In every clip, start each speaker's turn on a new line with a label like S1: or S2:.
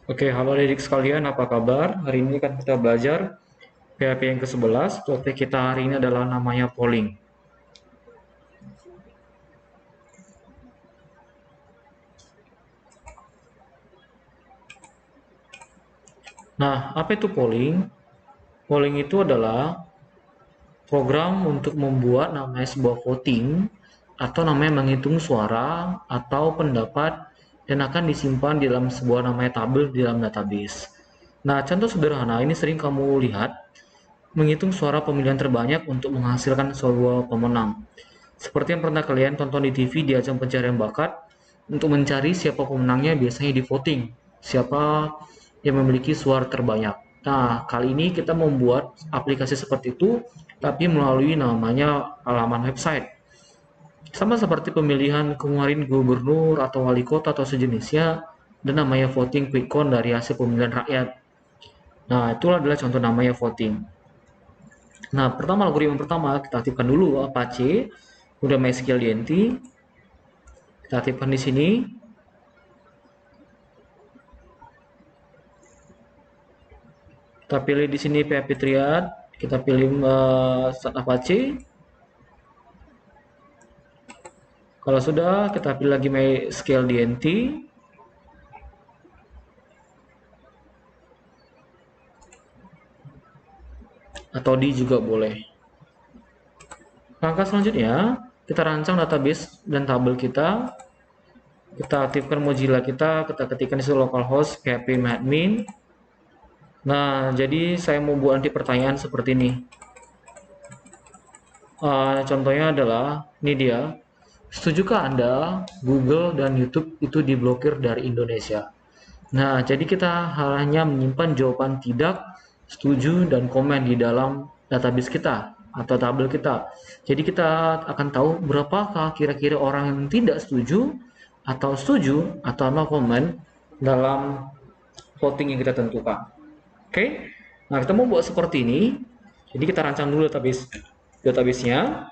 S1: Oke, halo adik sekalian, apa kabar? Hari ini kan kita belajar PHP yang ke-11. Topik kita hari ini adalah namanya polling. Nah, apa itu polling? Polling itu adalah program untuk membuat namanya sebuah voting atau namanya menghitung suara atau pendapat dan akan disimpan di dalam sebuah namanya tabel di dalam database. Nah, contoh sederhana ini sering kamu lihat menghitung suara pemilihan terbanyak untuk menghasilkan sebuah pemenang. Seperti yang pernah kalian tonton di TV di ajang pencarian bakat, untuk mencari siapa pemenangnya biasanya di voting, siapa yang memiliki suara terbanyak. Nah, kali ini kita membuat aplikasi seperti itu, tapi melalui namanya halaman website. Sama seperti pemilihan kemarin gubernur atau wali kota atau sejenisnya, dan namanya voting quick count dari hasil pemilihan rakyat. Nah, itulah adalah contoh namanya voting. Nah, pertama algoritma pertama kita aktifkan dulu Apache, udah MySQL DNT, kita aktifkan di sini. Kita pilih di sini PHP Triad, kita pilih Start Apache. Kalau sudah, kita pilih lagi MySQL DNT. Atau D juga boleh. Langkah selanjutnya, kita rancang database dan tabel kita. Kita aktifkan Mozilla kita ketikkan di situ localhost php admin. Nah, jadi saya mau buat nanti pertanyaan seperti ini. Contohnya adalah, ini dia. Setujukah Anda Google dan YouTube itu diblokir dari Indonesia? Nah, jadi kita hanya menyimpan jawaban tidak, setuju, dan komen di dalam database kita atau tabel kita. Jadi kita akan tahu berapakah kira-kira orang yang tidak setuju atau no comment dalam voting yang kita tentukan. Oke? Nah, kita mau buat seperti ini. Jadi kita rancang dulu database-nya.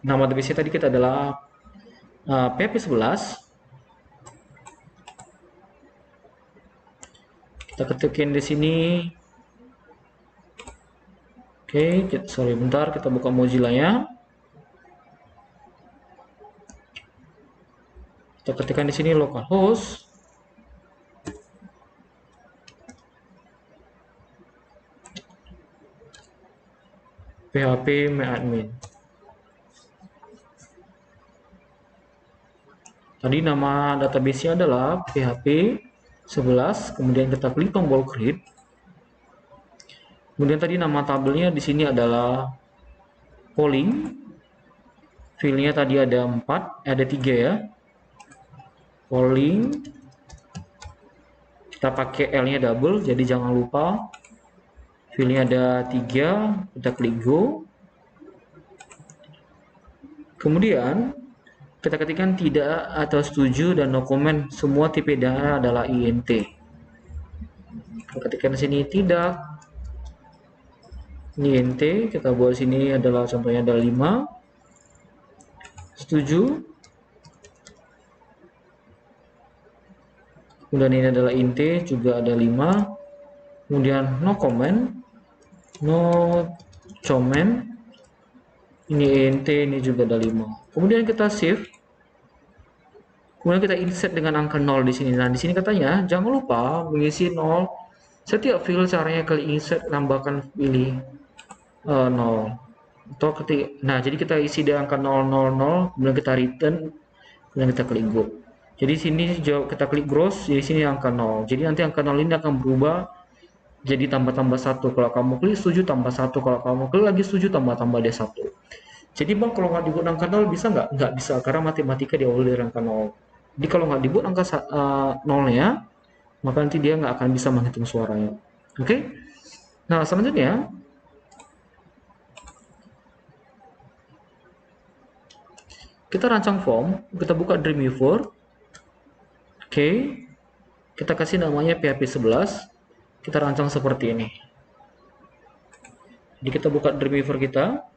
S1: Nama database-nya tadi kita adalah PHP 11. Kita ketikin di sini. Oke, sorry bentar, kita buka Mozilla-nya. Kita ketikkan di sini localhost php admin. Tadi nama database-nya adalah PHP 11, kemudian kita klik tombol create. Kemudian tadi nama tabelnya di sini adalah polling. Filenya tadi ada 4, ada 3 ya. Polling. Kita pakai L-nya double, jadi jangan lupa. Filenya ada 3, kita klik go. Kemudian kita ketikkan tidak atau setuju dan no comment, semua tipe data adalah INT. Kita ketikkan di sini tidak, ini INT, kita buat sini adalah contohnya ada 5, setuju, kemudian ini adalah INT juga ada 5, kemudian no comment, no comment, ini INT ini juga ada 5. Kemudian kita save. Kemudian kita insert dengan angka 0 di sini. Nah, di sini katanya jangan lupa mengisi 0. Setiap field caranya klik insert tambahkan pilih 0. Atau nah, jadi kita isi di angka 000, kemudian kita return, kemudian kita klik go. Jadi sini kita klik gross, jadi sini angka 0. Jadi nanti angka 0 ini akan berubah jadi tambah-tambah 1. Kalau kamu klik setuju tambah 1, kalau kamu klik lagi setuju tambah-tambah dia 1. Jadi bang, kalau nggak dibuat angka 0 bisa nggak? Nggak bisa, karena matematika diawali dari angka 0. Jadi kalau nggak dibuat angka 0-nya, maka nanti dia nggak akan bisa menghitung suaranya. Oke? Nah, selanjutnya, kita rancang form, kita buka Dreamweaver. Oke, kita kasih namanya PHP 11. Kita rancang seperti ini. Jadi kita buka Dreamweaver kita.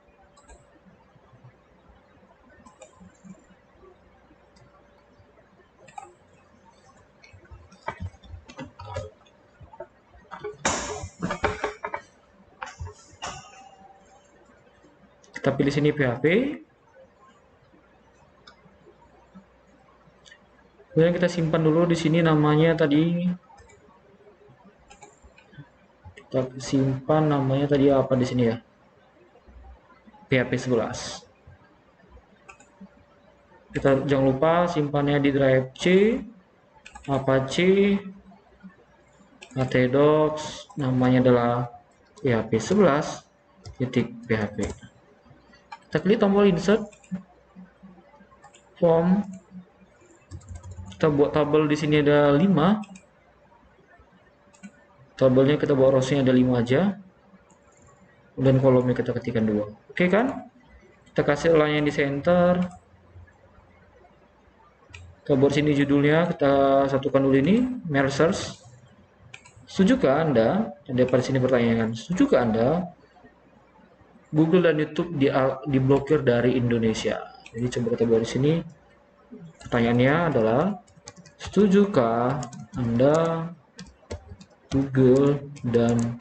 S1: Kita pilih sini PHP. Kemudian kita simpan dulu di sini namanya tadi. Kita simpan namanya tadi apa di sini ya? PHP 11. Kita jangan lupa simpannya di drive C, Apache, htdocs, namanya adalah PHP 11.php. Kita klik tombol insert form. Kita buat tabel di sini ada 5. Tabelnya kita buat rownya ada 5 aja. Dan kolomnya kita ketikkan 2. Oke kan? Kita kasih align di center. Kita buat sini judulnya, kita satukan dulu ini, merge search. Setujukah Anda? Ada pada sini pertanyaan. Setujukah Anda Google dan YouTube diblokir dari Indonesia? Jadi coba kita buat di sini. Pertanyaannya adalah, setujukah Anda Google dan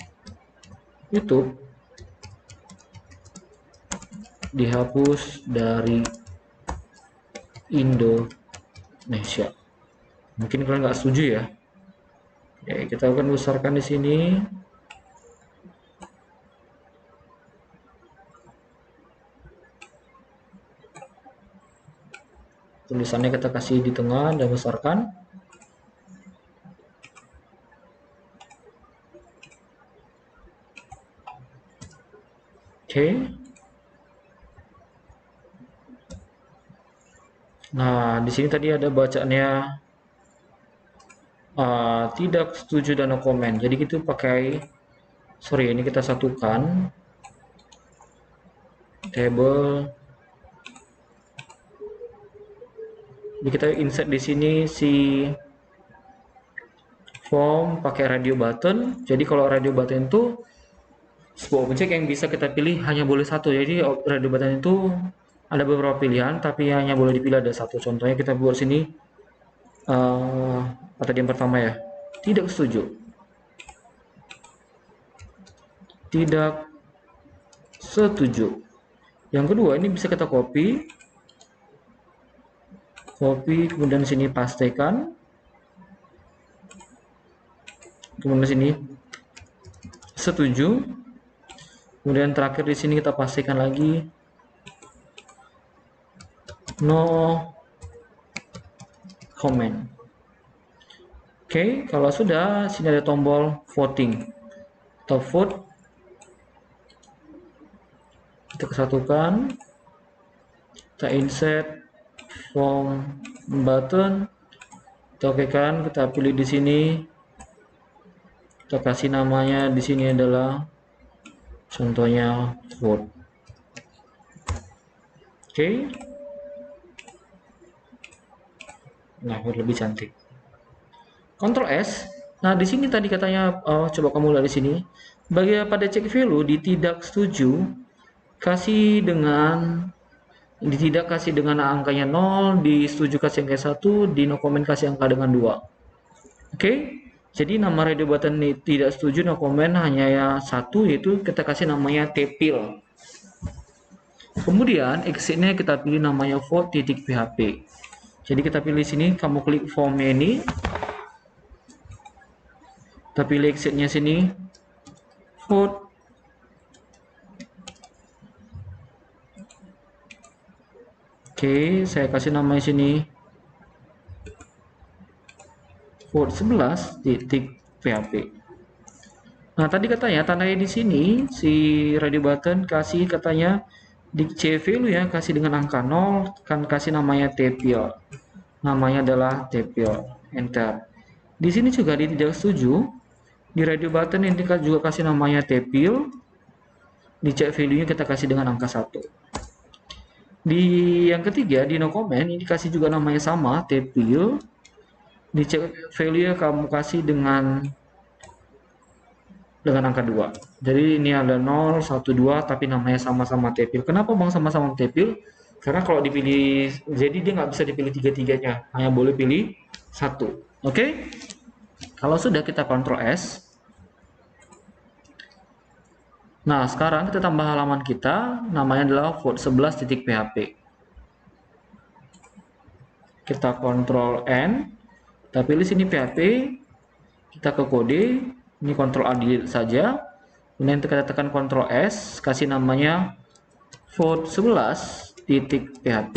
S1: YouTube dihapus dari Indonesia? Mungkin kalian nggak setuju ya. Oke, kita akan besarkan di sini. Tulisannya kita kasih di tengah dan besarkan. Oke. Nah, di sini tadi ada bacaannya tidak setuju dan no comment. Jadi itu pakai, sorry, ini kita satukan table. Jadi kita insert di sini si form pakai radio button. Jadi kalau radio button itu sebuah objek yang bisa kita pilih hanya boleh satu. Jadi radio button itu ada beberapa pilihan, tapi hanya boleh dipilih ada satu. Contohnya kita buat sini tadi yang pertama ya, tidak setuju, tidak setuju. Yang kedua ini bisa kita copy, kemudian sini pastekan, kemudian sini setuju, kemudian terakhir di sini kita pastikan lagi no comment. Oke, kalau sudah, sini ada tombol voting atau vote. Kita kesatukan, kita insert form button, kita oke kan, kita pilih di sini, kita kasih namanya di sini adalah contohnya vote. Oke. Nah, lebih cantik. Ctrl S. Nah, di sini tadi katanya coba kamu lihat di sini. Pada check value di tidak setuju kasih dengan tidak kasih dengan angkanya 0, di setuju kasih angka 1, di no comment kasih angka dengan 2. Oke. Jadi nama radio button ini tidak setuju no comment hanya ya 1, yaitu kita kasih namanya tpil. Kemudian exitnya kita pilih namanya vote.php. Jadi kita pilih sini, kamu klik formnya ini, kita pilih exitnya sini, vote. Oke, saya kasih namanya sini vote 11.php. Nah, tadi katanya tandanya di sini si radio button kasih katanya di C value ya, kasih dengan angka 0, kan kasih namanya tpil. Namanya adalah tpil. Enter. Di sini juga di tidak setuju. Di radio button ini kita juga kasih namanya tpil. Di check value-nya kita kasih dengan angka 1. Di yang ketiga di no comment ini kasih juga namanya sama, tpil. Di check value kamu kasih dengan angka 2. Jadi ini ada 0, 1, 2 tapi namanya sama-sama tpil. Kenapa Bang sama-sama tpil? Karena kalau dipilih, jadi dia nggak bisa dipilih tiga-tiganya, hanya boleh pilih satu. Oke? Kalau sudah kita Ctrl S. Nah, sekarang kita tambah halaman kita, namanya adalah vote11.php. Kita Ctrl N, kita pilih sini PHP, kita ke kode, ini Ctrl A delete saja, kemudian kita tekan Ctrl S, kasih namanya vote11.php.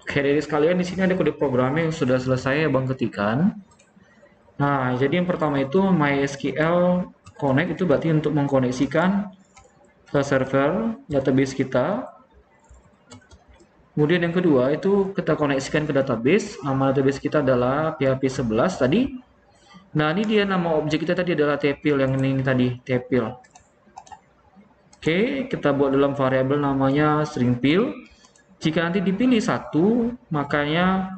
S1: Oke, dari sekalian di sini ada kode programnya yang sudah selesai Abang ketikkan. Nah, jadi yang pertama itu MySQL Connect itu berarti untuk mengkoneksikan ke server database kita. Kemudian yang kedua itu kita koneksikan ke database. Nama database kita adalah PHP11 tadi. Nah, ini dia nama objek kita tadi adalah tpil yang ini tadi, tpil. Oke, kita buat dalam variabel namanya string pil. Jika nanti dipilih satu, makanya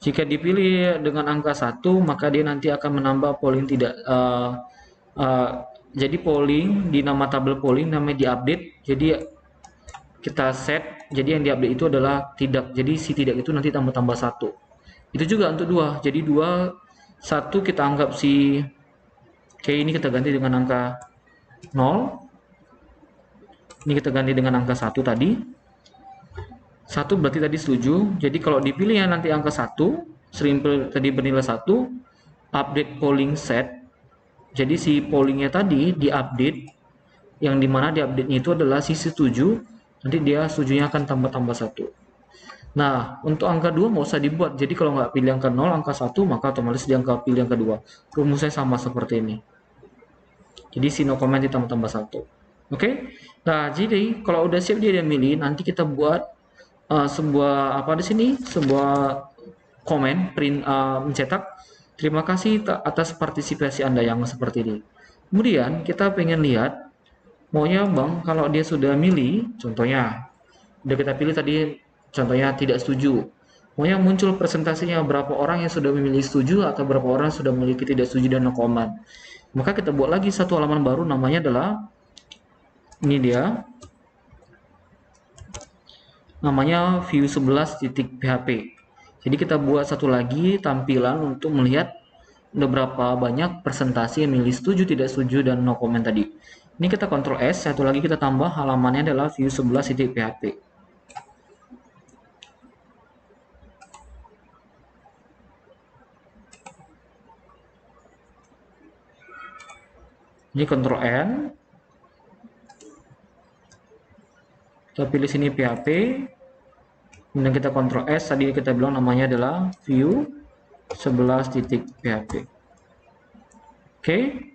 S1: jika dipilih dengan angka 1, maka dia nanti akan menambah polling tidak jadi polling di nama tabel polling namanya diupdate. Jadi kita set, jadi yang diupdate itu adalah tidak. Jadi si tidak itu nanti tambah-tambah 1. Itu juga untuk 2. Jadi 2 1 kita anggap si ini kita ganti dengan angka 0. Ini kita ganti dengan angka 1 tadi. 1 berarti tadi setuju. Jadi kalau dipilih nanti angka 1, string tadi bernilai 1, update polling set. Jadi si pollingnya tadi diupdate, yang dimana diupdate-nya itu adalah si setuju, nanti dia setujunya akan tambah-tambah 1. Nah, untuk angka 2 mau usah dibuat. Jadi kalau nggak pilih angka 0, angka 1, maka otomatis dia angka pilih angka 2. Rumusnya sama seperti ini. Jadi si no comment ditambah-tambah 1. Oke? Nah, jadi kalau udah siap dia milih, nanti kita buat sebuah apa di sini? Sebuah komen print mencetak terima kasih atas partisipasi Anda yang seperti ini. Kemudian kita pengen lihat maunya Bang kalau dia sudah milih, contohnya udah kita pilih tadi contohnya tidak setuju. Maunya muncul presentasinya berapa orang yang sudah memilih setuju atau berapa orang sudah memiliki tidak setuju dan no comment. Maka kita buat lagi satu halaman baru namanya adalah ini dia. Namanya view11.php. Jadi kita buat satu lagi tampilan untuk melihat udah berapa banyak presentasi yang milih setuju, tidak setuju, dan no comment tadi. Ini kita Ctrl S, satu lagi kita tambah halamannya adalah view11.php. Ini Ctrl N, kita pilih sini PHP, kemudian kita Ctrl S, tadi kita bilang namanya adalah view11.php. Oke.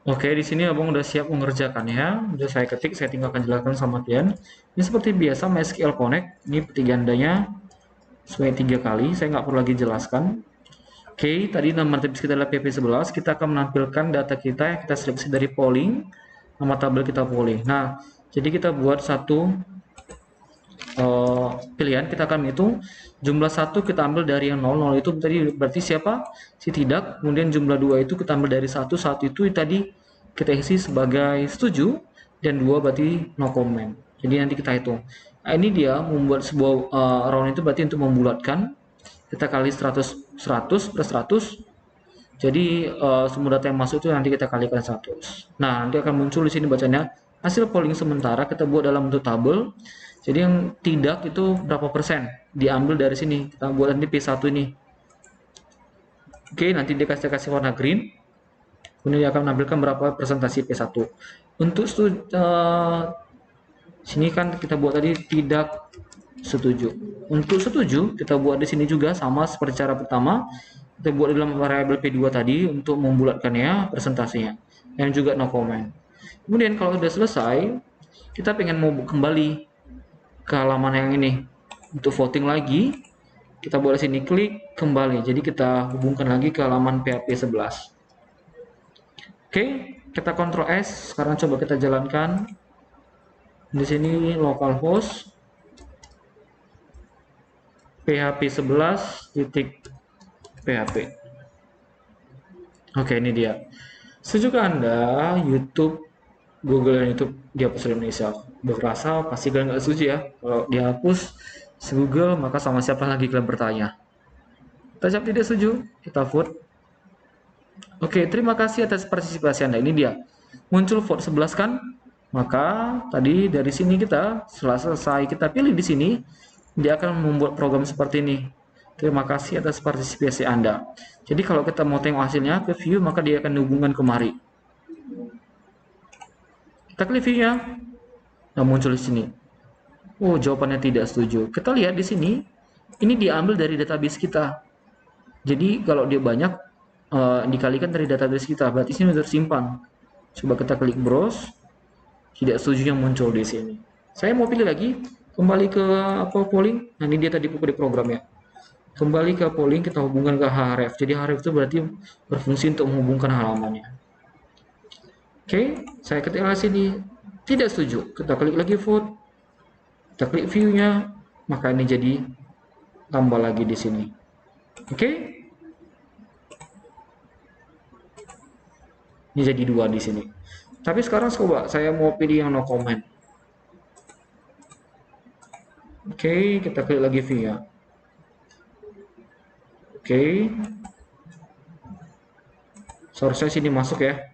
S1: Oke, di sini Abang udah siap mengerjakannya. Udah saya ketik, saya tinggal akan jelaskan sama kalian. Ini seperti biasa MySQL Connect, ini pertigandanya sebanyak 3 kali, saya nggak perlu lagi jelaskan. Oke, tadi nama database kita adalah PHP11, kita akan menampilkan data kita yang kita seleksi dari polling, nama tabel kita polling. Nah, jadi kita buat satu pilihan, kita akan menghitung jumlah 1 kita ambil dari yang 0, 0 itu tadi berarti siapa? Si tidak, kemudian jumlah 2 itu kita ambil dari 1, 1 itu tadi kita isi sebagai setuju, dan 2 berarti no comment. Jadi nanti kita hitung. Nah, ini dia membuat sebuah round itu berarti untuk membulatkan. Kita kali 100 plus 100. Jadi semua data yang masuk itu nanti kita kalikan 100. Nah, nanti akan muncul di sini bacanya hasil polling sementara kita buat dalam bentuk tabel. Jadi yang tidak itu berapa persen diambil dari sini. Kita buat nanti P1 ini. Oke, nanti dia kasih warna green. Kemudian dia akan menampilkan berapa presentasi P1. Untuk sini kan kita buat tadi tidak setuju. Untuk setuju kita buat di sini juga sama seperti cara pertama. Kita buat dalam variabel P2 tadi untuk membulatkannya presentasinya. Dan juga no comment. Kemudian kalau sudah selesai, kita pengen mau kembali ke halaman yang ini untuk voting lagi. Kita buat di sini klik kembali. Jadi kita hubungkan lagi ke halaman PHP 11. Oke, kita Ctrl S. Sekarang coba kita jalankan. Di sini localhost php11.php. Oke, ini dia. Setujukah Anda YouTube, Google dan YouTube dihapus oleh Indonesia? Berasa pasti kalian nggak setuju ya. Kalau dihapus si Google, maka sama siapa lagi kalian bertanya? Kita jawab tidak setuju, kita vote. Oke, terima kasih atas partisipasi Anda. Ini dia. Muncul vote 11 kan? Maka tadi dari sini kita, setelah selesai kita pilih di sini, dia akan membuat program seperti ini. Terima kasih atas partisipasi Anda. Jadi kalau kita mau tengok hasilnya ke view, maka dia akan dihubungkan kemari. Kita klik view-nya. Nah, muncul di sini. Oh, jawabannya tidak setuju. Kita lihat di sini, ini diambil dari database kita. Jadi kalau dia banyak dikalikan dari database kita, berarti sini sudah tersimpan. Coba kita klik browse, tidak setuju yang muncul di sini. Saya mau pilih lagi, kembali ke polling. Nah, ini dia tadi di programnya. Kembali ke polling, kita hubungkan ke href. Jadi href itu berarti berfungsi untuk menghubungkan halamannya. Oke, saya ketik di sini, tidak setuju. Kita klik lagi vote, kita klik view-nya, maka ini jadi tambah lagi di sini. Oke, ini jadi 2 di sini. Tapi sekarang coba saya mau pilih yang no comment. Oke, kita klik lagi view-nya. Oke, seharusnya sini masuk ya.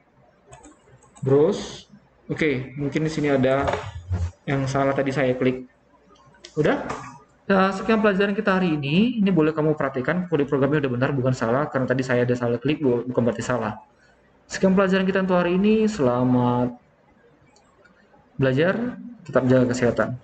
S1: Browse. Oke, mungkin di sini ada yang salah tadi saya klik. Udah? Nah, sekian pelajaran kita hari ini. Ini boleh kamu perhatikan kode programnya udah benar, bukan salah. Karena tadi saya ada salah klik, bukan berarti salah. Sekian pelajaran kita untuk hari ini. Selamat belajar, tetap jaga kesehatan.